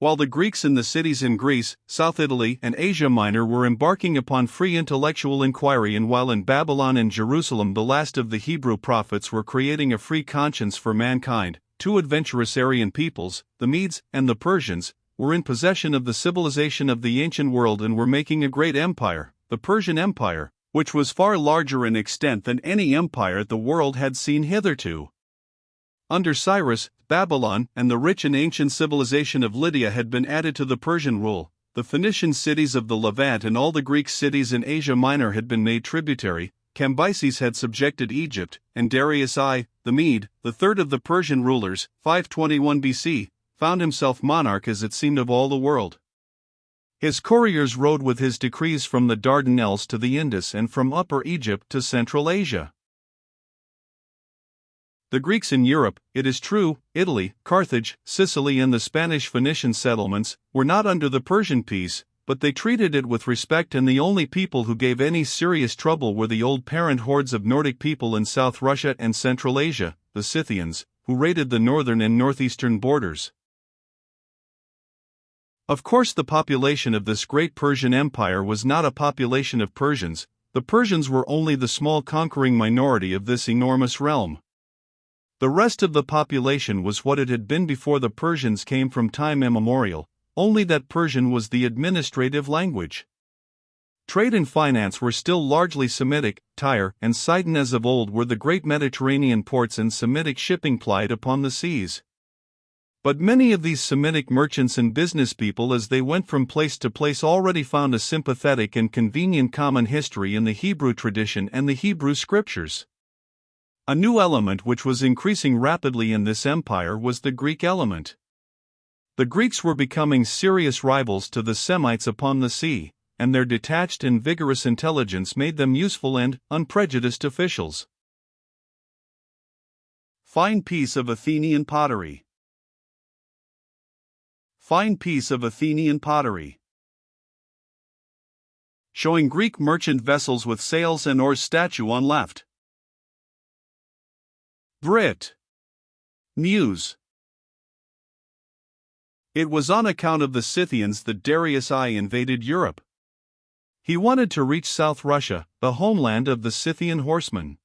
While the Greeks in the cities in Greece, South Italy, and Asia Minor were embarking upon free intellectual inquiry, and while in Babylon and Jerusalem the last of the Hebrew prophets were creating a free conscience for mankind, two adventurous Aryan peoples, the Medes and the Persians, were in possession of the civilization of the ancient world and were making a great empire, the Persian Empire, which was far larger in extent than any empire the world had seen hitherto. Under Cyrus, Babylon and the rich and ancient civilization of Lydia had been added to the Persian rule. The Phoenician cities of the Levant and all the Greek cities in Asia Minor had been made tributary. Cambyses had subjected Egypt, and Darius I, the Mede, the third of the Persian rulers, 521 BC, found himself monarch as it seemed of all the world. His couriers rode with his decrees from the Dardanelles to the Indus and from Upper Egypt to Central Asia. The Greeks in Europe, it is true, Italy, Carthage, Sicily and the Spanish Phoenician settlements, were not under the Persian peace, but they treated it with respect, and the only people who gave any serious trouble were the old parent hordes of Nordic people in South Russia and Central Asia, the Scythians, who raided the northern and northeastern borders. Of course, the population of this great Persian Empire was not a population of Persians. The Persians were only the small conquering minority of this enormous realm. The rest of the population was what it had been before the Persians came from time immemorial, only that Persian was the administrative language. Trade and finance were still largely Semitic. Tyre and Sidon as of old were the great Mediterranean ports, and Semitic shipping plied upon the seas. But many of these Semitic merchants and business people, as they went from place to place, already found a sympathetic and convenient common history in the Hebrew tradition and the Hebrew scriptures. A new element which was increasing rapidly in this empire was the Greek element. The Greeks were becoming serious rivals to the Semites upon the sea, and their detached and vigorous intelligence made them useful and unprejudiced officials. Fine piece of Athenian pottery. Fine piece of Athenian pottery. Showing Greek merchant vessels with sails and oars. Statue on left. Brit. News. It was on account of the Scythians that Darius I invaded Europe. He wanted to reach South Russia, the homeland of the Scythian horsemen.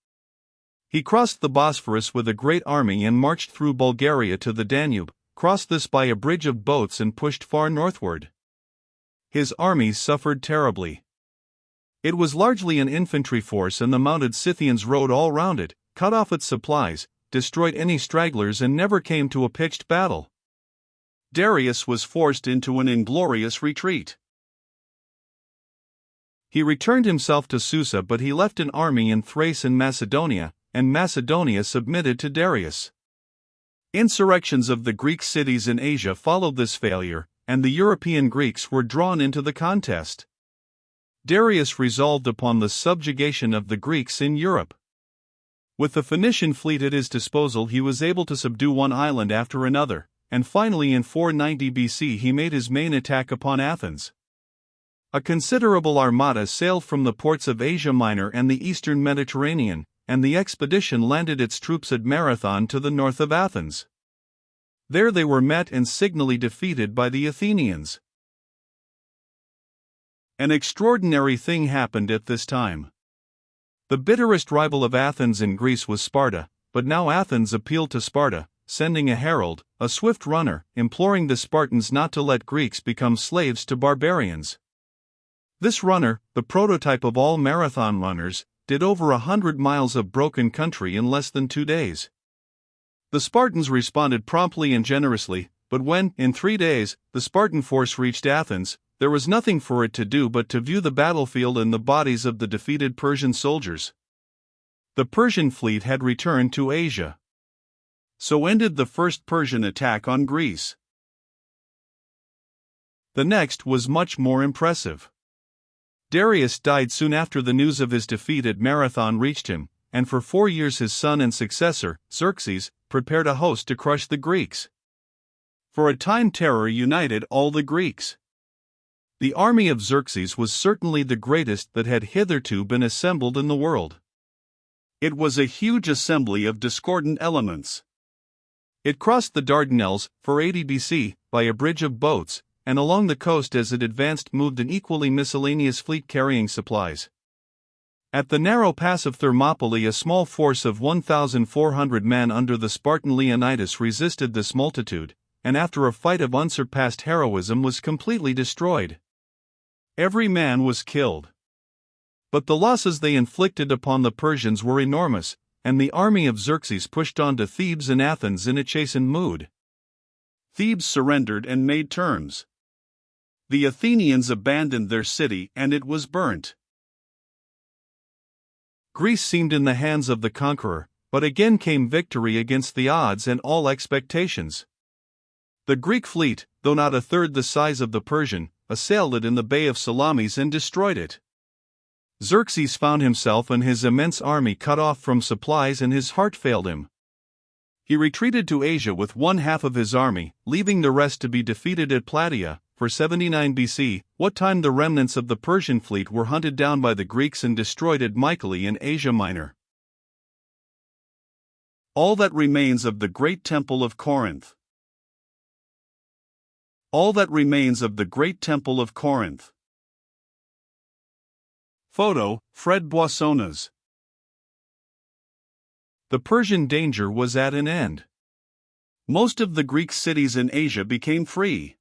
He crossed the Bosphorus with a great army and marched through Bulgaria to the Danube, crossed this by a bridge of boats and pushed far northward. His armies suffered terribly. It was largely an infantry force, and the mounted Scythians rode all round it, cut off its supplies, destroyed any stragglers, and never came to a pitched battle. Darius was forced into an inglorious retreat. He returned himself to Susa, but he left an army in Thrace and Macedonia submitted to Darius. Insurrections of the Greek cities in Asia followed this failure, and the European Greeks were drawn into the contest. Darius resolved upon the subjugation of the Greeks in Europe. With the Phoenician fleet at his disposal, he was able to subdue one island after another, and finally in 490 BC he made his main attack upon Athens. A considerable armada sailed from the ports of Asia Minor and the eastern Mediterranean, and the expedition landed its troops at Marathon to the north of Athens. There they were met and signally defeated by the Athenians. An extraordinary thing happened at this time. The bitterest rival of Athens in Greece was Sparta, but now Athens appealed to Sparta, sending a herald, a swift runner, imploring the Spartans not to let Greeks become slaves to barbarians. This runner, the prototype of all marathon runners, did over 100 miles of broken country in less than 2 days. The Spartans responded promptly and generously, but when, in 3 days, the Spartan force reached Athens, there was nothing for it to do but to view the battlefield and the bodies of the defeated Persian soldiers. The Persian fleet had returned to Asia. So ended the first Persian attack on Greece. The next was much more impressive. Darius died soon after the news of his defeat at Marathon reached him, and for 4 years his son and successor, Xerxes, prepared a host to crush the Greeks. For a time terror united all the Greeks. The army of Xerxes was certainly the greatest that had hitherto been assembled in the world. It was a huge assembly of discordant elements. It crossed the Dardanelles, 480 BC, by a bridge of boats, and along the coast as it advanced moved an equally miscellaneous fleet carrying supplies. At the narrow pass of Thermopylae a small force of 1,400 men under the Spartan Leonidas resisted this multitude, and after a fight of unsurpassed heroism was completely destroyed. Every man was killed. But the losses they inflicted upon the Persians were enormous, and the army of Xerxes pushed on to Thebes and Athens in a chastened mood. Thebes surrendered and made terms. The Athenians abandoned their city and it was burnt. Greece seemed in the hands of the conqueror, but again came victory against the odds and all expectations. The Greek fleet, though not a third the size of the Persian, assailed it in the Bay of Salamis and destroyed it. Xerxes found himself and his immense army cut off from supplies and his heart failed him. He retreated to Asia with one half of his army, leaving the rest to be defeated at Plataea. For 79 BC, what time the remnants of the Persian fleet were hunted down by the Greeks and destroyed at Mycale in Asia Minor. All that remains of the great temple of Corinth. All that remains of the great temple of Corinth. Photo, Fred Boissonnas. The Persian danger was at an end. Most of the Greek cities in Asia became free.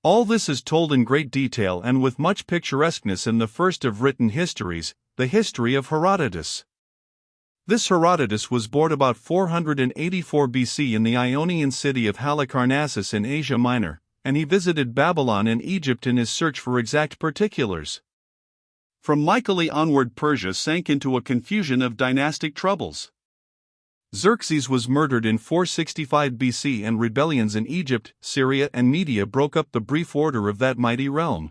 All this is told in great detail and with much picturesqueness in the first of written histories, the history of Herodotus. This Herodotus was born about 484 BC in the Ionian city of Halicarnassus in Asia Minor, and he visited Babylon and Egypt in his search for exact particulars. From Mycale onward Persia sank into a confusion of dynastic troubles. Xerxes was murdered in 465 BC and rebellions in Egypt, Syria and Media broke up the brief order of that mighty realm.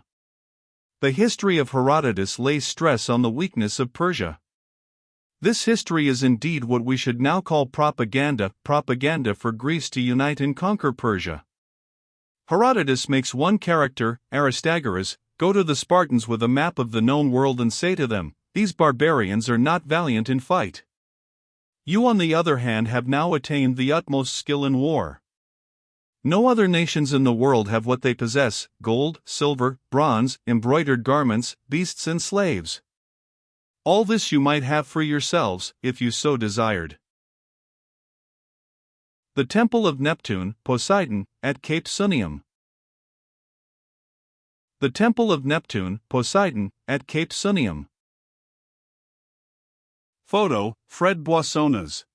The history of Herodotus lays stress on the weakness of Persia. This history is indeed what we should now call propaganda for Greece to unite and conquer Persia. Herodotus makes one character, Aristagoras, go to the Spartans with a map of the known world and say to them, "These barbarians are not valiant in fight. You on the other hand have now attained the utmost skill in war. No other nations in the world have what they possess: gold, silver, bronze, embroidered garments, beasts and slaves. All this you might have for yourselves, if you so desired." The Temple of Neptune, Poseidon, at Cape Sunium. The Temple of Neptune, Poseidon, at Cape Sunium. Photo, Fred Boissonnas.